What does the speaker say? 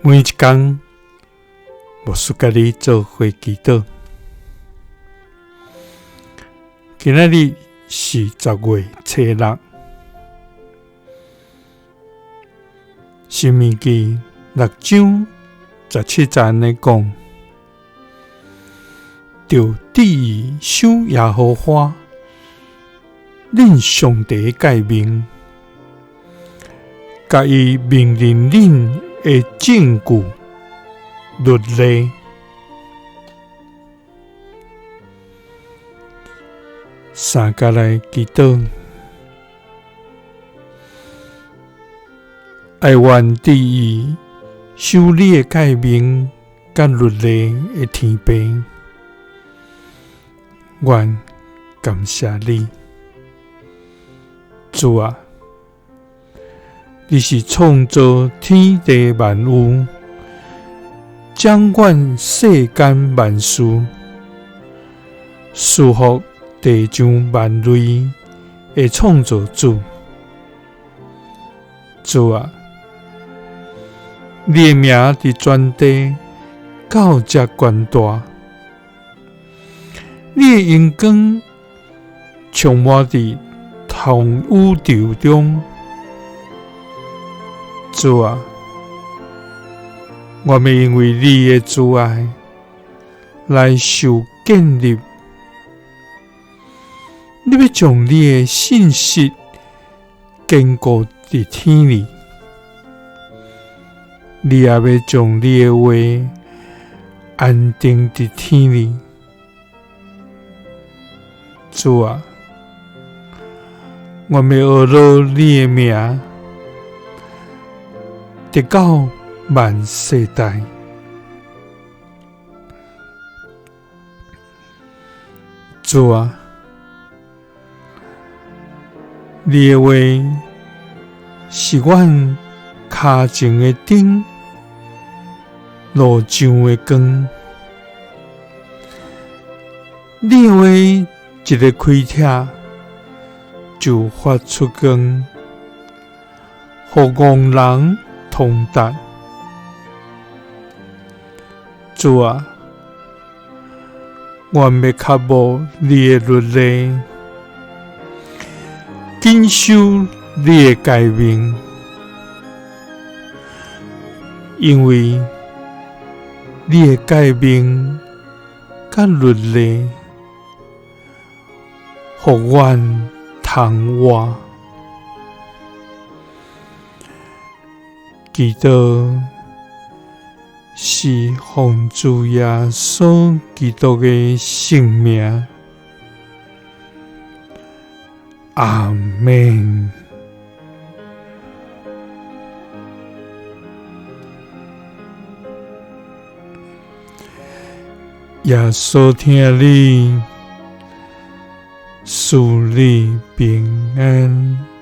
每一天，牧师甲你做伙祈祷。今仔日是10月初6，申命記6章17節安尼講：就旨意守耶和華恁上帝的誡命，甲伊命令恁的證據律例。三甲來祈禱，愛願旨意守你的誡命甲律例的天父，願感謝你，主啊！你是創造天地萬物，掌管世間萬事，賜福地上萬類的創造主。主啊！你的名佇全地到這懸大，你的榮光充滿佇通宇宙中。主啊，我們因為你的慈愛來受建立，你要將你的信息堅固佇天裡，你也要將你的話安定佇天裡。主啊，我們學了你的名，直到萬世代。主啊，你的話是阮腳前的燈，路上的光。你的話一個開帖就發出光，予愚人通達。主啊，願要靠無你的律例，謹守你的誡命，因為你的誡命甲律例，予阮通活。祈禱是奉主耶穌基督的聖名，阿們。耶穌聽你，賜你平安。